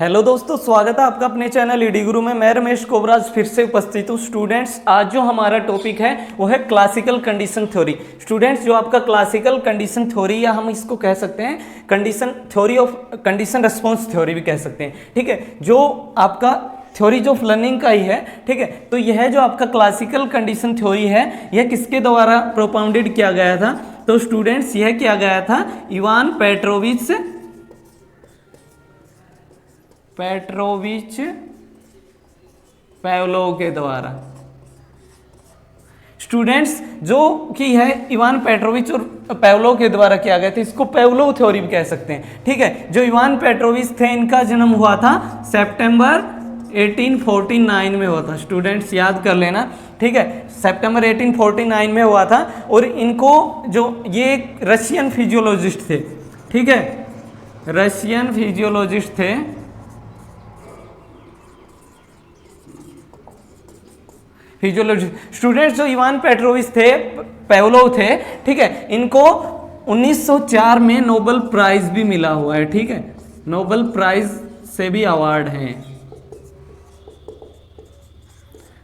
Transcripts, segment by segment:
Hello दोस्तों, स्वागत है आपका अपने चैनल ईडी गुरु में। मैं रमेश कोबराज फिर से उपस्थित हूँ। स्टूडेंट्स, आज जो हमारा टॉपिक है वो है क्लासिकल कंडीशन थ्योरी। स्टूडेंट्स, जो आपका क्लासिकल कंडीशन थ्योरी या हम इसको कह सकते हैं condition theory of condition response theory भी कह सकते हैं, ठीक है, जो आपका थ्योरी ऑफ लर्निंग का ही है, ठीक है। तो यह जो आपका क्लासिकल कंडीशन थ्योरी है यह किसके द्वारा प्रोपाउंडेड किया गया था? तो स्टूडेंट्स, यह किया गया था इवान पेट्रोविच पावलोव के द्वारा। स्टूडेंट्स, जो कि है इवान पेट्रोविच और पावलोव के द्वारा किया गया था, इसको पावलोव थ्योरी भी कह सकते हैं, ठीक है। जो इवान पेट्रोविच थे, इनका जन्म हुआ था सितंबर 1849 में हुआ था। स्टूडेंट्स, याद कर लेना, ठीक है, सितंबर 1849 में हुआ था। और इनको जो ये रशियन फिजियोलॉजिस्ट थे, ठीक है, रशियन फिजियोलॉजिस्ट थे। फिजियोलॉजिस्ट स्टूडेंट्स, जो इवान पेट्रोविच थे, पावलोव थे, ठीक है, इनको 1904 में नोबेल प्राइज भी मिला हुआ है, ठीक है, नोबेल प्राइज से भी अवार्ड हैं,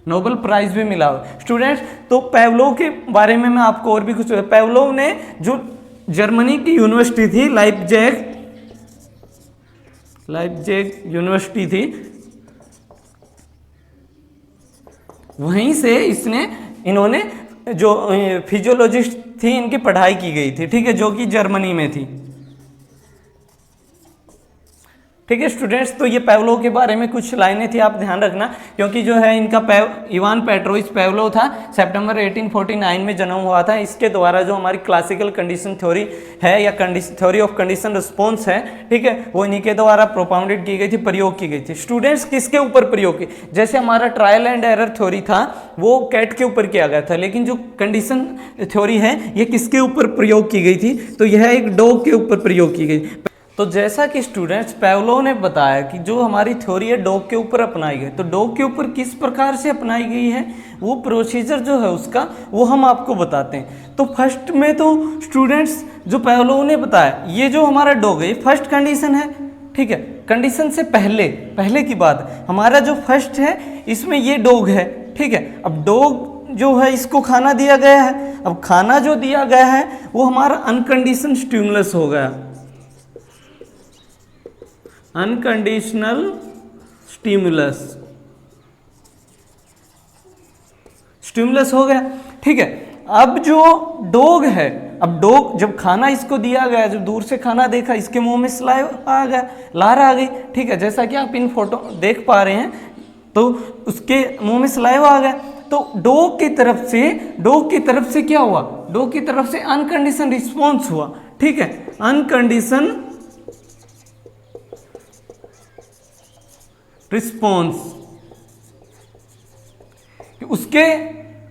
नोबेल प्राइज भी मिला हुआ है। स्टूडेंट्स, तो पावलोव के बारे में मैं आपको और भी कुछ, पावलोव ने जो जर्मनी की यूनिवर्सिटी थी, लाइप्जिग यूनिवर्सिटी थी, वहीं से इन्होंने जो फिजियोलॉजिस्ट थी इनकी पढ़ाई की गई थी, ठीक है, जो कि जर्मनी में थी, ठीक है। स्टूडेंट्स, तो ये पावलोव के बारे में कुछ लाइनें थी, आप ध्यान रखना, क्योंकि जो है इनका इवान पेट्रोविच पावलोव था, सितंबर 1849 में जन्म हुआ था। इसके द्वारा जो हमारी क्लासिकल कंडीशन थ्योरी है या थ्योरी ऑफ कंडीशन रिस्पॉन्स है, ठीक है, वो इन्हीं के द्वारा प्रोपाउंडेड की गई थी, प्रयोग की गई थी। स्टूडेंट्स, किसके ऊपर प्रयोग की? जैसे हमारा ट्रायल एंड एरर थ्योरी था वो कैट के ऊपर किया गया था, लेकिन जो कंडीशन थ्योरी है ये किसके ऊपर प्रयोग की गई थी? तो यह एक डॉग के ऊपर प्रयोग की गई। तो जैसा कि स्टूडेंट्स पावलोव ने बताया कि जो हमारी थ्योरी है डॉग के ऊपर अपनाई गई, तो डॉग के ऊपर किस प्रकार से अपनाई गई है, वो प्रोसीजर जो है उसका वो हम आपको बताते हैं। तो फर्स्ट में तो स्टूडेंट्स, जो पावलोव ने बताया, ये जो हमारा डॉग है ये फर्स्ट कंडीशन है, ठीक है, कंडीशन से पहले की बात, हमारा जो फर्स्ट है इसमें ये डॉग है, ठीक है। अब डॉग जो है इसको खाना दिया गया है, अब खाना जो दिया गया है वो हमारा अनकंडीशन स्टिमुलस हो गया, अनकंडीशनल स्टिमुलस हो गया, ठीक है। अब जो डॉग है, अब डॉग जब खाना इसको दिया गया, जब दूर से खाना देखा, इसके मुंह में सलाइवा आ गया, लार आ गई, ठीक है, जैसा कि आप इन फोटो देख पा रहे हैं, तो उसके मुंह में सलाइवा आ गया। तो डॉग की तरफ से क्या हुआ? डॉग की तरफ से अनकंडीशन रिस्पॉन्स हुआ, ठीक है, अनकंडीशन रिस्पॉन्स। उसके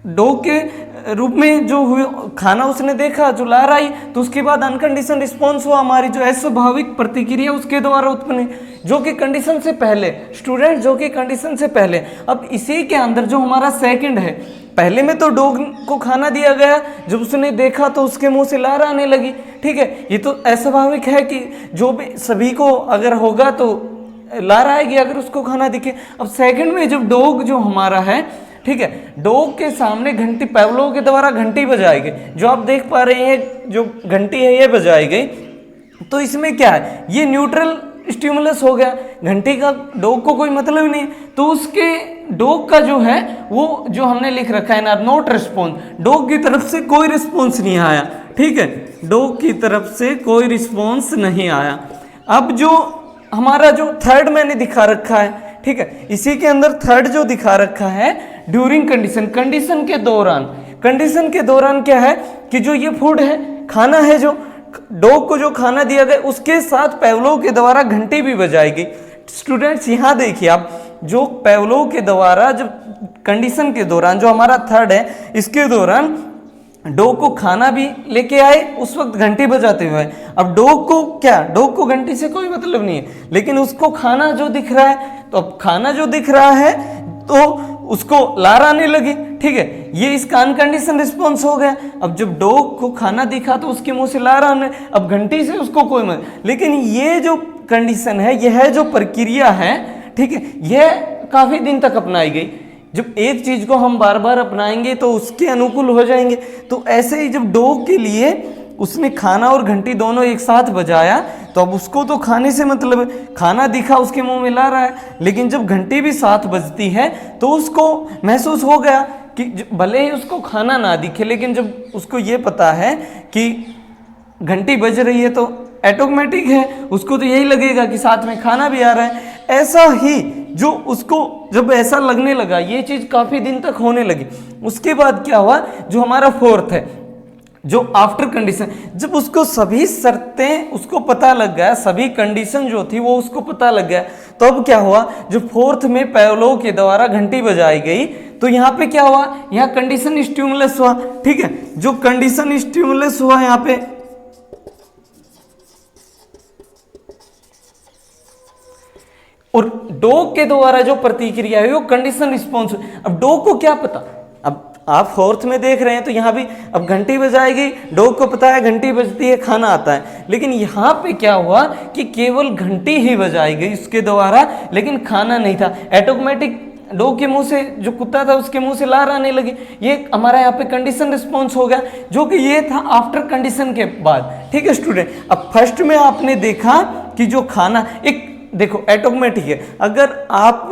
डॉग के रूप में जो हुए, खाना उसने देखा, जो लार आई, तो उसके बाद अनकंडीशन रिस्पॉन्स हुआ, हमारी जो अस्वाभाविक प्रतिक्रिया उसके द्वारा उत्पन्न, जो कि कंडीशन से पहले। स्टूडेंट, जो कि कंडीशन से पहले। अब इसी के अंदर जो हमारा सेकंड है, पहले में तो डॉग को खाना दिया गया, जब उसने देखा तो उसके मुंह से लार आने लगी, ठीक है, ये तो अस्वाभाविक है कि जो भी सभी को अगर होगा तो लार आएगी अगर उसको खाना दिखे। अब सेकंड में जब डॉग जो हमारा है, ठीक है, डॉग के सामने घंटी, पावलोव के द्वारा घंटी बजाई गई, जो आप देख पा रहे हैं, जो घंटी है ये बजाई गई, तो इसमें क्या है, ये न्यूट्रल स्टिमुलस हो गया, घंटी का डॉग को कोई मतलब नहीं, तो उसके डॉग का जो है वो जो हमने लिख रखा है ना, नॉट रिस्पॉन्स, डॉग की तरफ से कोई रिस्पॉन्स नहीं आया, ठीक है, डॉग की तरफ से कोई रिस्पॉन्स नहीं आया। अब जो हमारा जो थर्ड मैंने दिखा रखा है, ठीक है, इसी के अंदर थर्ड जो दिखा रखा है, ड्यूरिंग कंडीशन के दौरान क्या है कि जो ये फूड है, खाना है, जो डॉग को जो खाना दिया गया, उसके साथ पावलोव के द्वारा घंटी भी बजाई गई। स्टूडेंट्स, यहाँ देखिए आप, जो पावलोव के द्वारा जब कंडीशन के दौरान, जो हमारा थर्ड है, इसके दौरान डॉग को खाना भी लेके आए, उस वक्त घंटी बजाते हुए। अब डॉग को घंटी से कोई मतलब नहीं है, लेकिन उसको खाना जो दिख रहा है, तो अब खाना जो दिख रहा है तो उसको लार आने लगी, ठीक है, ये इसका अनकंडीशन रिस्पॉन्स हो गया। अब जब डॉग को खाना दिखा तो उसके मुंह से लार आने, अब घंटी से उसको कोई मत, लेकिन ये जो कंडीशन है, यह जो प्रक्रिया है, ठीक है, यह काफी दिन तक अपनाई गई। जब एक चीज को हम बार बार अपनाएंगे तो उसके अनुकूल हो जाएंगे। तो ऐसे ही जब डॉग के लिए उसने खाना और घंटी दोनों एक साथ बजाया तो अब उसको तो खाने से मतलब है, खाना दिखा उसके मुंह में ला रहा है, लेकिन जब घंटी भी साथ बजती है तो उसको महसूस हो गया कि भले ही उसको खाना ना दिखे, लेकिन जब उसको ये पता है कि घंटी बज रही है तो ऑटोमेटिक है, उसको तो यही लगेगा कि साथ में खाना भी आ रहा है। ऐसा ही जो उसको जब ऐसा लगने लगा, ये चीज काफी दिन तक होने लगी। उसके बाद क्या हुआ, जो हमारा फोर्थ है, जो आफ्टर कंडीशन, जब उसको सभी शर्तें उसको पता लग गया, सभी कंडीशन जो थी वो उसको पता लग गया, तो अब क्या हुआ, जो फोर्थ में पेवलोव के द्वारा घंटी बजाई गई तो यहाँ पे क्या हुआ, यहाँ कंडीशन स्टिमुलस हुआ। ठीक है, जो कंडीशन स्टिमुलस हुआ यहाँ पे, और डॉग के द्वारा जो प्रतिक्रिया है वो कंडीशन रिस्पॉन्स। अब डॉग को क्या पता, अब आप फोर्थ में देख रहे हैं तो यहाँ भी अब घंटी बजाएगी, डॉग को पता है घंटी बजती है, खाना आता है, लेकिन यहाँ पे क्या हुआ कि केवल घंटी ही बजाई गई उसके द्वारा, लेकिन खाना नहीं था। ऑटोमेटिक डॉग के मुंह से, जो कुत्ता था उसके मुंह से लार आने लगी, ये हमारा यहाँ पे कंडीशन रिस्पॉन्स हो गया, जो कि ये था आफ्टर कंडीशन के बाद। ठीक है स्टूडेंट, अब फर्स्ट में आपने देखा कि जो खाना, एक देखो ऑटोमेटिक है, अगर आप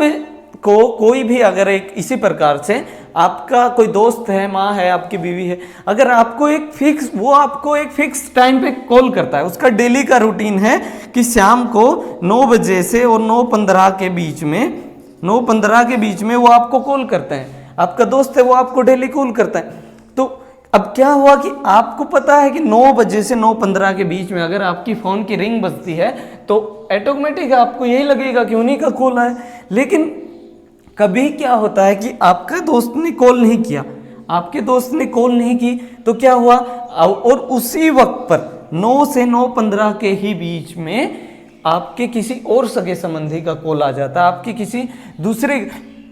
को कोई भी अगर एक इसी प्रकार से आपका कोई दोस्त है, माँ है, आपकी बीवी है, अगर आपको एक फिक्स, वो आपको एक फिक्स टाइम पे कॉल करता है, उसका डेली का रूटीन है कि शाम को 9 बजे से और 9:15 के बीच में, 9:15 के बीच में वो आपको कॉल करते हैं, आपका दोस्त है वो आपको डेली कॉल करता है। तो अब क्या हुआ कि आपको पता है कि 9 बजे से 9:15 के बीच में अगर आपकी फ़ोन की रिंग बजती है तो ऑटोमेटिक आपको यही लगेगा कि उन्हीं का कॉल है। लेकिन कभी क्या होता है कि आपका दोस्त ने कॉल नहीं किया, आपके दोस्त ने कॉल नहीं की, तो क्या हुआ, और उसी वक्त पर 9 से 9:15 के ही बीच में आपके किसी और सगे संबंधी का कॉल आ जाता है, आपके किसी दूसरे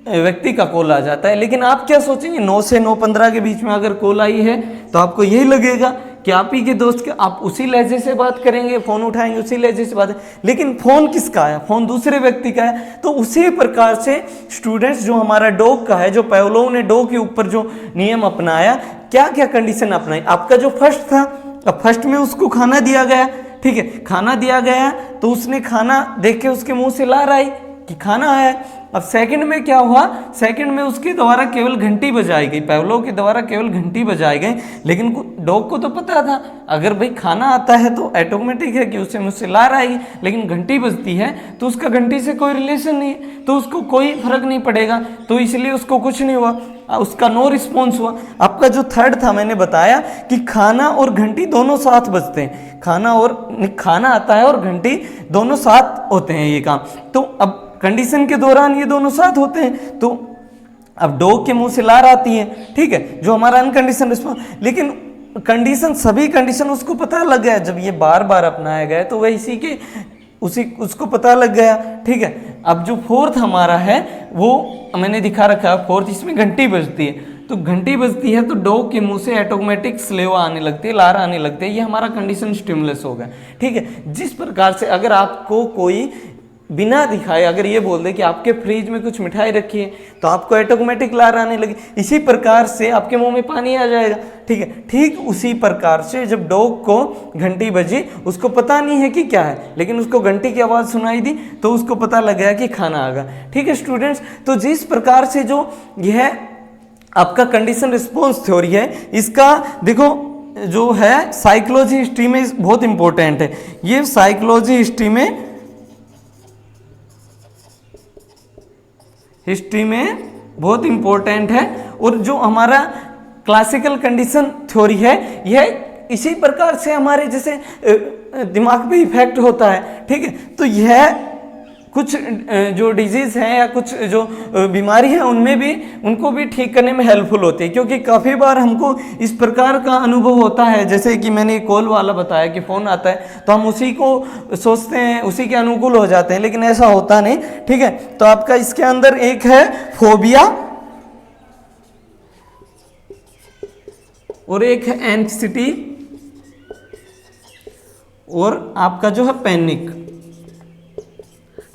व्यक्ति का कॉल आ जाता है। लेकिन आप क्या सोचेंगे, 9 से 9:15 के बीच में अगर कॉल आई है तो आपको यही लगेगा कि आप ही के दोस्त के, आप उसी लहजे से बात करेंगे, फोन उठाएंगे, उसी लहजे से बात है। लेकिन फोन किसका है, फोन दूसरे व्यक्ति का है। तो उसी प्रकार से स्टूडेंट्स, जो हमारा डॉग का है, जो पेवलोव ने डॉग के ऊपर जो नियम अपनाया, क्या क्या कंडीशन अपनाई। आपका जो फर्स्ट था, अब फर्स्ट में उसको खाना दिया गया, ठीक है, खाना दिया गया तो उसने खाना देख के उसके मुंह से लार आई कि खाना है। अब सेकंड में क्या हुआ, सेकंड में उसके द्वारा केवल घंटी बजाई गई, पेवलोव के द्वारा केवल घंटी बजाई गई, लेकिन डॉग को तो पता था अगर भाई खाना आता है तो ऑटोमेटिक है कि उससे मुझसे लार आएगी, लेकिन घंटी बजती है तो उसका घंटी से कोई रिलेशन नहीं है, तो उसको कोई फर्क नहीं पड़ेगा, तो इसलिए उसको कुछ नहीं हुआ, उसका नो रिस्पॉन्स हुआ। आपका जो थर्ड था, मैंने बताया कि खाना और घंटी दोनों साथ बजते हैं, खाना आता है और घंटी दोनों साथ होते हैं ये काम। तो अब कंडीशन के दौरान ये दोनों साथ होते हैं, तो अब डॉग के मुंह से लार आती है, ठीक है, जो हमारा अनकंडीशन रिस्पॉन्स। लेकिन कंडीशन, सभी कंडीशन उसको पता लग गया, जब ये बार बार अपनाया गया तो वह इसी के उसको पता लग गया, ठीक है। अब जो फोर्थ हमारा है वो मैंने दिखा रखा है, फोर्थ, इसमें घंटी बजती है, तो घंटी बजती है तो डॉग के मुंह से ऑटोमेटिक स्लेवा आने लगती है, लार आने लगती है, ये हमारा कंडीशन स्टिमुलस हो गया, ठीक है। जिस प्रकार से अगर आपको कोई बिना दिखाए अगर ये बोल दे कि आपके फ्रिज में कुछ मिठाई रखी है तो आपको ऑटोमेटिक लार आने लगी, इसी प्रकार से आपके मुंह में पानी आ जाएगा, ठीक है। ठीक उसी प्रकार से जब डॉग को घंटी बजी, उसको पता नहीं है कि क्या है, लेकिन उसको घंटी की आवाज़ सुनाई दी तो उसको पता लग गया कि खाना आ गया, ठीक है स्टूडेंट्स। तो जिस प्रकार से जो यह आपका कंडीशन रिस्पॉन्स थ्योरी है, इसका देखो जो है साइकोलॉजी हिस्ट्री में बहुत इंपॉर्टेंट है, ये साइकोलॉजी हिस्ट्री में बहुत इंपॉर्टेंट है। और जो हमारा क्लासिकल कंडीशन थ्योरी है, यह इसी प्रकार से हमारे जैसे दिमाग पे इफेक्ट होता है, ठीक है। तो यह कुछ जो डिजीज हैं या कुछ जो बीमारी है उनमें भी, उनको भी ठीक करने में हेल्पफुल होती है, क्योंकि काफ़ी बार हमको इस प्रकार का अनुभव होता है, जैसे कि मैंने कॉल वाला बताया कि फ़ोन आता है तो हम उसी को सोचते हैं, उसी के अनुकूल हो जाते हैं, लेकिन ऐसा होता नहीं, ठीक है। तो आपका इसके अंदर एक है फोबिया और एक है एंग्जायटी और आपका जो है पैनिक,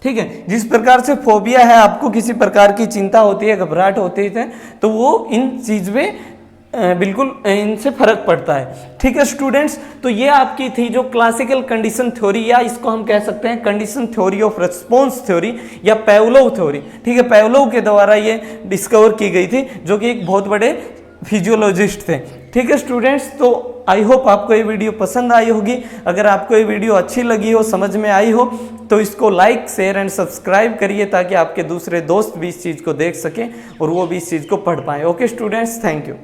ठीक है। जिस प्रकार से फोबिया है, आपको किसी प्रकार की चिंता होती है, घबराहट होती है, तो वो इन चीज में बिल्कुल इनसे फर्क पड़ता है। ठीक है स्टूडेंट्स, तो ये आपकी थी जो क्लासिकल कंडीशन थ्योरी, या इसको हम कह सकते हैं condition theory of response theory या पेवलोव थ्योरी। ठीक है, पेवलोव के द्वारा ये डिस्कवर की गई थी, जो कि एक बहुत बड़े फिजियोलॉजिस्ट थे। ठीक है स्टूडेंट्स, तो आई होप आपको ये वीडियो पसंद आई होगी। अगर आपको ये वीडियो अच्छी लगी हो, समझ में आई हो, तो इसको लाइक, शेयर एंड सब्सक्राइब करिए, ताकि आपके दूसरे दोस्त भी इस चीज़ को देख सकें और वो भी इस चीज़ को पढ़ पाएँ। Okay students, thank you.